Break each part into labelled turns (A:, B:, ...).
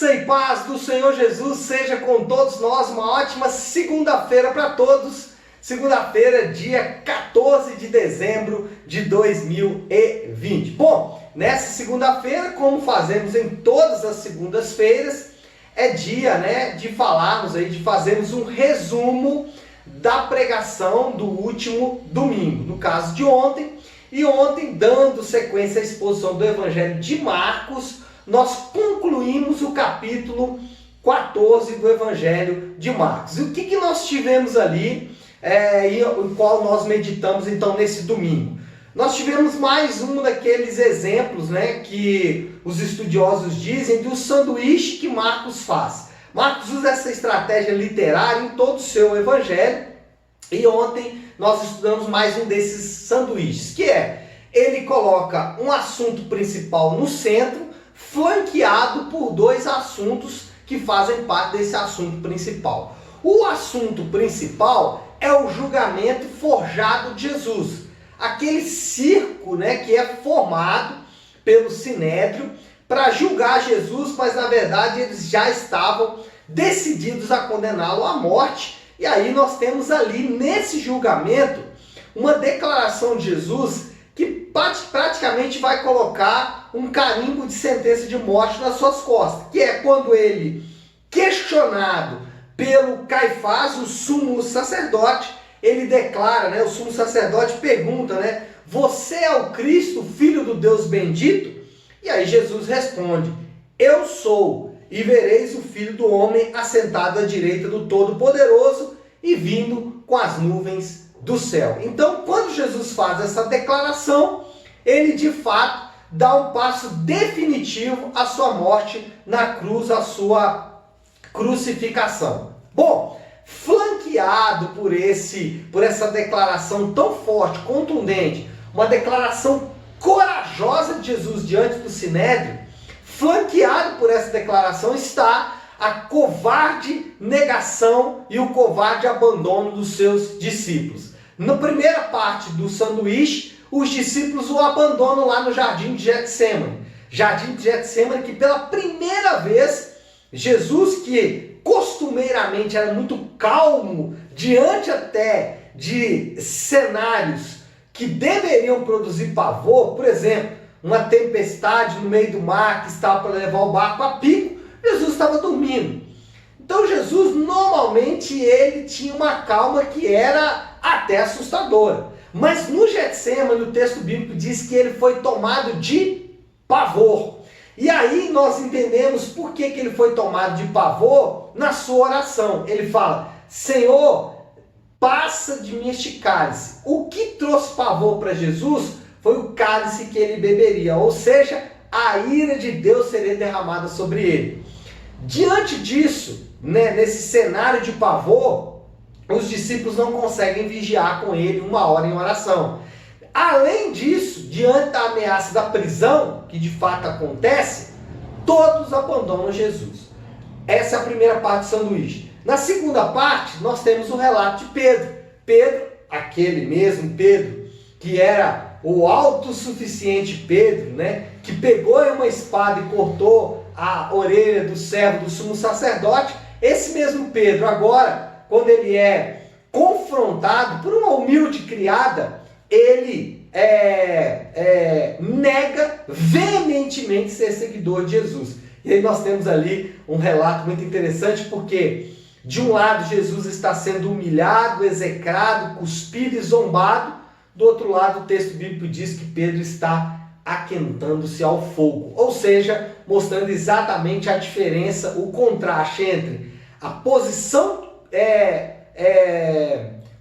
A: Graça e paz do Senhor Jesus seja com todos nós. Uma ótima segunda-feira para todos. Segunda-feira, dia 14 de dezembro de 2020. Bom, nessa segunda-feira, como fazemos em todas as segundas-feiras, é dia, de falarmos aí, de fazermos um resumo da pregação do último domingo, no caso de ontem. E ontem, dando sequência à exposição do Evangelho de Marcos, nós concluímos o capítulo 14 do Evangelho de Marcos. E o que nós tivemos ali, o qual nós meditamos então nesse domingo? Nós tivemos mais um daqueles exemplos, que os estudiosos dizem do sanduíche que Marcos faz. Marcos usa essa estratégia literária em todo o seu Evangelho. E ontem nós estudamos mais um desses sanduíches, que ele coloca um assunto principal no centro, flanqueado por dois assuntos que fazem parte desse assunto principal. O assunto principal é o julgamento forjado de Jesus. Aquele circo, que é formado pelo Sinédrio para julgar Jesus, mas na verdade eles já estavam decididos a condená-lo à morte. E aí nós temos ali nesse julgamento uma declaração de Jesus que praticamente vai colocar um carimbo de sentença de morte nas suas costas, que é quando ele, questionado pelo Caifás, o sumo sacerdote, ele declara, o sumo sacerdote pergunta, você é o Cristo, filho do Deus bendito? E aí Jesus responde, eu sou, e vereis o Filho do Homem assentado à direita do Todo-Poderoso e vindo com as nuvens do céu. Então, quando Jesus faz essa declaração, ele de fato dá um passo definitivo à sua morte na cruz, à sua crucificação. Bom, flanqueado por essa declaração tão forte, contundente, uma declaração corajosa de Jesus diante do Sinédrio, flanqueado por essa declaração está a covarde negação e o covarde abandono dos seus discípulos. Na primeira parte do sanduíche, os discípulos o abandonam lá no Jardim de Getsêmani. Jardim de Getsêmani que pela primeira vez, Jesus, que costumeiramente era muito calmo, diante até de cenários que deveriam produzir pavor, por exemplo, uma tempestade no meio do mar que estava para levar o barco a pico, Jesus estava dormindo. Então Jesus, normalmente, ele tinha uma calma que era até assustadora. Mas no Getsêmani, o texto bíblico diz que ele foi tomado de pavor. E aí nós entendemos por que ele foi tomado de pavor na sua oração. Ele fala, Senhor, passa de mim este cálice. O que trouxe pavor para Jesus foi o cálice que ele beberia, ou seja, a ira de Deus seria derramada sobre ele. Diante disso, nesse cenário de pavor, os discípulos não conseguem vigiar com ele 1 hora em oração. Além disso, diante da ameaça da prisão, que de fato acontece, todos abandonam Jesus. Essa é a primeira parte do sanduíche. Na segunda parte, nós temos o relato de Pedro. Pedro, aquele mesmo Pedro, que era o autossuficiente Pedro, que pegou uma espada e cortou a orelha do servo do sumo sacerdote. Esse mesmo Pedro, agora, quando ele é confrontado por uma humilde criada, ele nega veementemente ser seguidor de Jesus. E aí nós temos ali um relato muito interessante, porque de um lado Jesus está sendo humilhado, execrado, cuspido e zombado. Do outro lado, o texto bíblico diz que Pedro está aquentando-se ao fogo. Ou seja, mostrando exatamente a diferença, o contraste entre a posição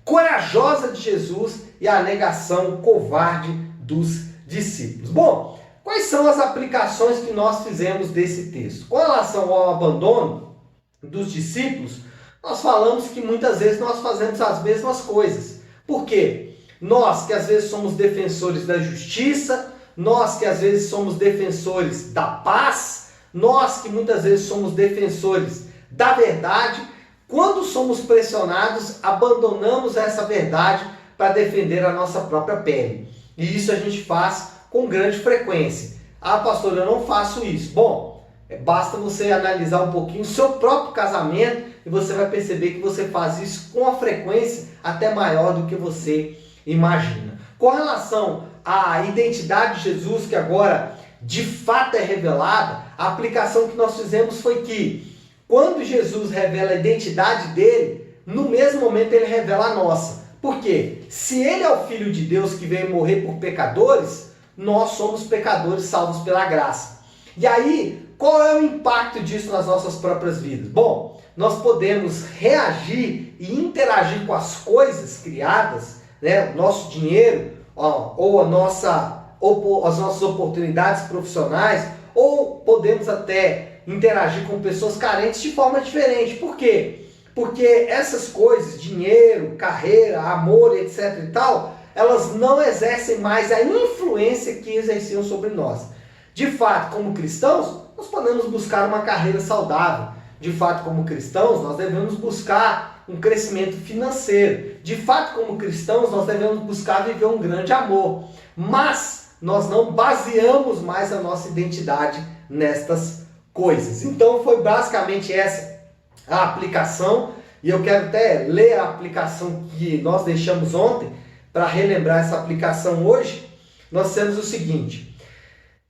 A: corajosa de Jesus e a negação covarde dos discípulos. Bom, quais são as aplicações que nós fizemos desse texto? Com relação ao abandono dos discípulos, nós falamos que muitas vezes nós fazemos as mesmas coisas. Por quê? Nós que às vezes somos defensores da justiça, nós que às vezes somos defensores da paz, nós que muitas vezes somos defensores da verdade, quando somos pressionados, abandonamos essa verdade para defender a nossa própria pele. E isso a gente faz com grande frequência. Ah, pastor, eu não faço isso. Bom, Basta você analisar um pouquinho o seu próprio casamento e você vai perceber que você faz isso com uma frequência até maior do que você imagina. Com relação à identidade de Jesus, que agora de fato é revelada, a aplicação que nós fizemos foi que quando Jesus revela a identidade dele, no mesmo momento ele revela a nossa. Por quê? Se ele é o Filho de Deus que veio morrer por pecadores, nós somos pecadores salvos pela graça. E aí, qual é o impacto disso nas nossas próprias vidas? Bom, nós podemos reagir e interagir com as coisas criadas, né? O nosso dinheiro, ou as nossas oportunidades profissionais, ou podemos até interagir com pessoas carentes de forma diferente. Por quê? Porque essas coisas, dinheiro, carreira, amor, etc. e tal, elas não exercem mais a influência que exerciam sobre nós. De fato, como cristãos, nós podemos buscar uma carreira saudável. De fato, como cristãos, nós devemos buscar um crescimento financeiro. De fato, como cristãos, nós devemos buscar viver um grande amor. Mas nós não baseamos mais a nossa identidade nestas coisas. Então, foi basicamente essa a aplicação. E eu quero até ler a aplicação que nós deixamos ontem para relembrar essa aplicação hoje. Nós temos o seguinte: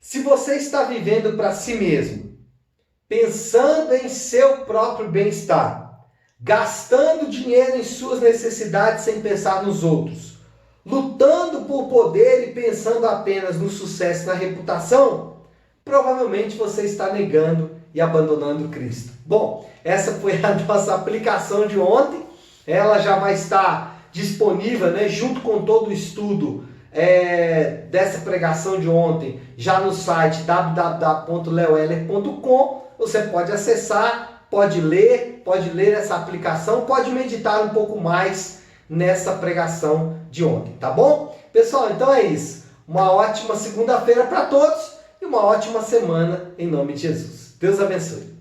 A: se você está vivendo para si mesmo, pensando em seu próprio bem-estar, gastando dinheiro em suas necessidades sem pensar nos outros, lutando por poder e pensando apenas no sucesso e na reputação, provavelmente você está negando e abandonando Cristo. Bom, essa foi a nossa aplicação de ontem. Ela já vai estar disponível, né, junto com todo o estudo dessa pregação de ontem, já no site www.leoeller.com. Você pode acessar, pode ler essa aplicação, pode meditar um pouco mais nessa pregação de ontem, tá bom? Pessoal, então é isso. Uma ótima segunda-feira para todos e uma ótima semana em nome de Jesus. Deus abençoe.